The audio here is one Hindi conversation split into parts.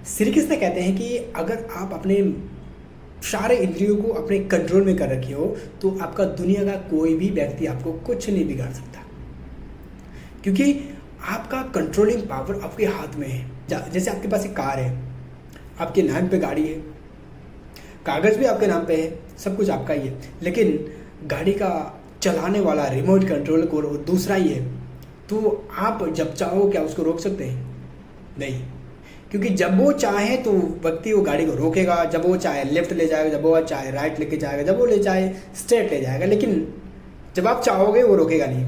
श्री कृष्ण कहते हैं कि अगर आप अपने सारे इंद्रियों को अपने कंट्रोल में कर रखे हो तो आपका दुनिया का कोई भी व्यक्ति आपको कुछ नहीं बिगाड़ सकता, क्योंकि आपका कंट्रोलिंग पावर आपके हाथ में है। जैसे आपके पास एक कार है, आपके नाम पे गाड़ी है, कागज़ भी आपके नाम पे है, सब कुछ आपका ही है, लेकिन गाड़ी का चलाने वाला रिमोट कंट्रोल को दूसरा ही है। तो आप जब चाहो क्या उसको रोक सकते हैं? नहीं, क्योंकि जब वो चाहे तो व्यक्ति वो गाड़ी को रोकेगा, जब वो चाहे लेफ्ट ले जाएगा, जब वो चाहे राइट लेके जाएगा, जब वो ले चाहे स्ट्रेट ले जाएगा, लेकिन जब आप चाहोगे वो रोकेगा नहीं,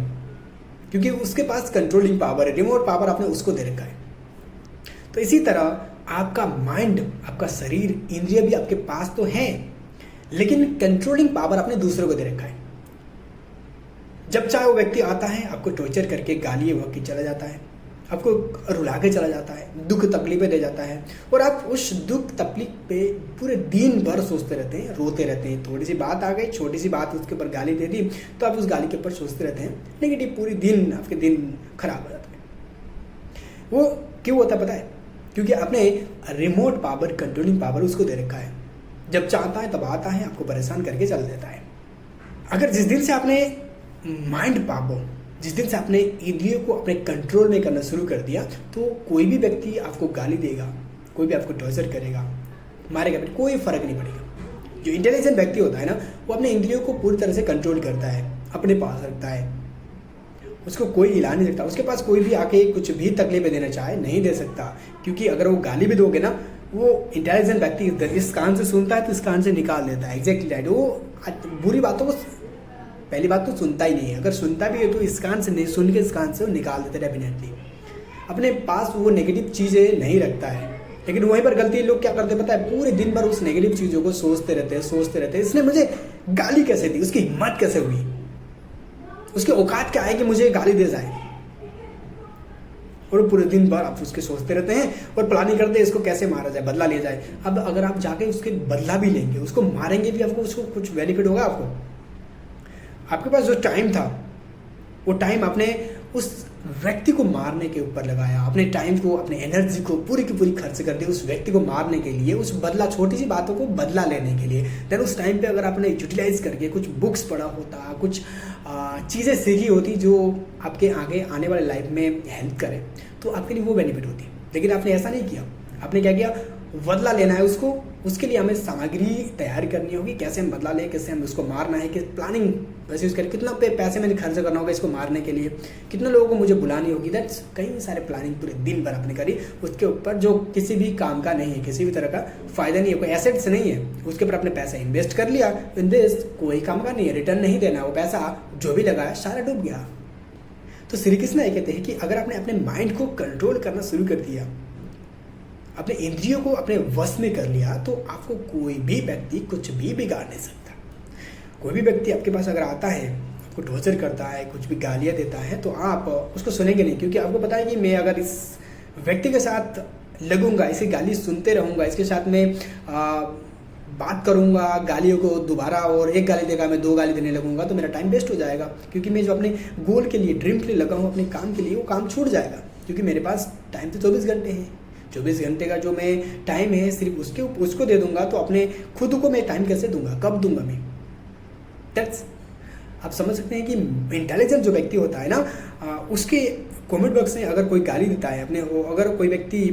क्योंकि उसके पास कंट्रोलिंग पावर है, रिमोट पावर आपने उसको दे रखा है। तो इसी तरह आपका माइंड, आपका शरीर, इंद्रिय भी आपके पास तो है, लेकिन कंट्रोलिंग पावर आपने दूसरों को दे रखा है। जब चाहे वो व्यक्ति आता है, आपको टॉर्चर करके गाली वह की चला जाता है, आपको रुला के चला जाता है, दुख तकलीफें दे जाता है, और आप उस दुख तकलीफ पे पूरे दिन भर सोचते रहते हैं, रोते रहते हैं। थोड़ी सी बात आ गई, छोटी सी बात उसके ऊपर गाली दे दी तो आप उस गाली के ऊपर सोचते रहते हैं, नेगेटिव, पूरी दिन आपके दिन खराब हो जाता है। वो क्यों होता है पता है? क्योंकि आपने रिमोट पावर, कंट्रोलिंग पावर उसको दे रखा है। जब चाहता है तब आता है, आपको परेशान करके चल देता है। अगर जिस दिन से आपने माइंड पावर, जिस दिन से आपने इंद्रियों को अपने कंट्रोल में करना शुरू कर दिया, तो कोई भी व्यक्ति आपको गाली देगा, कोई भी आपको टॉर्चर करेगा, मारेगा, कोई फर्क नहीं पड़ेगा। जो इंटेलिजेंट व्यक्ति होता है ना, वो अपने इंद्रियों को पूरी तरह से कंट्रोल करता है, अपने पास रखता है, उसको कोई हिला नहीं सकता। उसके पास कोई भी आके कुछ भी तकलीफें देना चाहे नहीं दे सकता, क्योंकि अगर वो गाली भी दोगे ना, वो इंटेलिजेंट व्यक्ति इस कान से सुनता है तो इस कान से निकाल देता है। Exactly right. वो बुरी बातों को, पहली बात तो सुनता ही नहीं है, अगर सुनता भी है तो इस कान से नहीं सुन के इस कान से वो निकाल देता है डेफिनेटली। अपने पास वो नेगेटिव चीज़ें नहीं रखता है, लेकिन वहीं पर गलती लोग क्या करते पता है? पूरे दिन भर उस नेगेटिव चीज़ों को सोचते रहते हैं। इसने मुझे गाली कैसे दी, उसकी हिम्मत कैसे हुई, उसके औकात क्या है कि मुझे गाली दे जाए, और पूरे दिन भर आप उसके सोचते रहते हैं और प्लानिंग करते हैं इसको कैसे मारा जाए, बदला लिया जाए। अब अगर आप जाके उसके बदला भी लेंगे, उसको मारेंगे भी, आपको उसको कुछ बेनिफिट होगा? आपके पास जो टाइम था, वो टाइम आपने उस व्यक्ति को मारने के ऊपर लगाया, अपने टाइम को, अपने एनर्जी को पूरी की पूरी खर्च कर दी उस व्यक्ति को मारने के लिए, उस बदला, छोटी सी बातों को बदला लेने के लिए। देन उस टाइम पे अगर आपने यूटिलाइज करके कुछ बुक्स पढ़ा होता, कुछ चीज़ें सीखी होती जो आपके आगे आने वाले लाइफ में हेल्प करे, तो आपके लिए वो बेनिफिट होती। लेकिन आपने ऐसा नहीं किया। आपने क्या किया? बदला लेना है उसको, उसके लिए हमें सामग्री तैयार करनी होगी, कैसे हम बदला लें, कैसे हम उसको मारना है, कि प्लानिंग वैसे यूज़ करें, कितना पैसे मैंने खर्च करना होगा इसको मारने के लिए, कितने लोगों को मुझे बुलानी होगी। दैट्स कई सारे प्लानिंग पूरे दिन भर आपने करी उसके ऊपर, जो किसी भी काम का नहीं है, किसी भी तरह का फ़ायदा नहीं है, कोई एसेट्स नहीं है, उसके ऊपर आपने पैसा इन्वेस्ट कर लिया, इन्वेस्ट कोई काम का नहीं है, रिटर्न नहीं देना, वो पैसा जो भी लगाया सारा डूब गया। तो श्री कृष्ण ये कहते हैं कि अगर आपने अपने माइंड को कंट्रोल करना शुरू कर दिया, अपने इंद्रियों को अपने वश में कर लिया, तो आपको कोई भी व्यक्ति कुछ भी बिगाड़ नहीं सकता। कोई भी व्यक्ति आपके पास अगर आता है, आपको टॉर्चर करता है, कुछ भी गालियाँ देता है, तो आप उसको सुनेंगे नहीं, क्योंकि आपको पता है कि मैं अगर इस व्यक्ति के साथ लगूंगा, इसकी गाली सुनते रहूँगा, इसके साथ में बात करूँगा, गालियों को दोबारा, और एक गाली देगा मैं 2 गाली देने लगूंगा, तो मेरा टाइम वेस्ट हो जाएगा। क्योंकि मैं जो अपने गोल के लिए, ड्रीम के लिए लगा हूँ, अपने काम के लिए, वो काम छूट जाएगा, क्योंकि मेरे पास टाइम तो 24 घंटे हैं। 24 घंटे का जो मैं टाइम है सिर्फ उसको दे दूंगा, तो अपने खुद को मैं टाइम कैसे दूंगा, कब दूंगा मैं? दैट्स, आप समझ सकते हैं कि इंटेलिजेंट जो व्यक्ति होता है ना, उसके कमेंट बॉक्स में अगर कोई गाली देता है अपने, अगर कोई व्यक्ति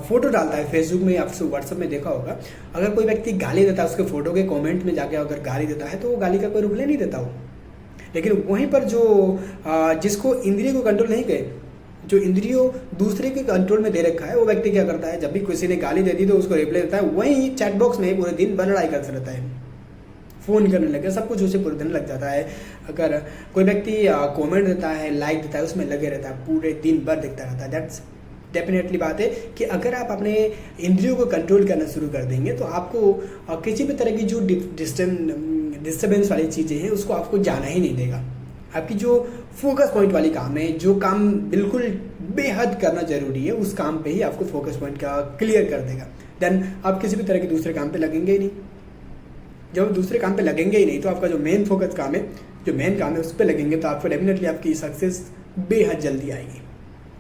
फोटो डालता है फेसबुक में, आपसे व्हाट्सएप में देखा होगा, अगर कोई व्यक्ति गाली देता है, उसके फोटो के कमेंट में जाके अगर गाली देता है, तो वो गाली का कोई रिप्लाई नहीं देता हो। लेकिन वहीं पर जो जिसको इंद्रिय को कंट्रोल नहीं करे, जो इंद्रियों दूसरे के कंट्रोल में दे रखा है, वो व्यक्ति क्या करता है? जब भी किसी ने गाली दे दी तो उसको रिप्लाई देता है, वहीं चैट बॉक्स में पूरे दिन भर लड़ाई करता रहता है, फ़ोन करने लगे, सब कुछ उसे पूरे दिन लग जाता है। अगर कोई व्यक्ति कमेंट देता है, लाइक देता है, उसमें लगे रहता है, पूरे दिन भर देखता रहता है। दैट्स डेफिनेटली बात है कि अगर आप अपने इंद्रियों को कंट्रोल करना शुरू कर देंगे, तो आपको किसी भी तरह की जो डिस्टर्बेंस वाली चीज़ें हैं, उसको आपको जाना ही नहीं देगा। आपकी जो फोकस पॉइंट वाली काम है, जो काम बिल्कुल बेहद करना जरूरी है, उस काम पे ही आपको फोकस पॉइंट का क्लियर कर देगा। देन आप किसी भी तरह के दूसरे काम पे लगेंगे ही नहीं। जब दूसरे काम पे लगेंगे ही नहीं, तो आपका जो मेन फोकस काम है, जो मेन काम है, उस पर लगेंगे, तो आपको डेफिनेटली आपकी सक्सेस बेहद जल्दी आएगी।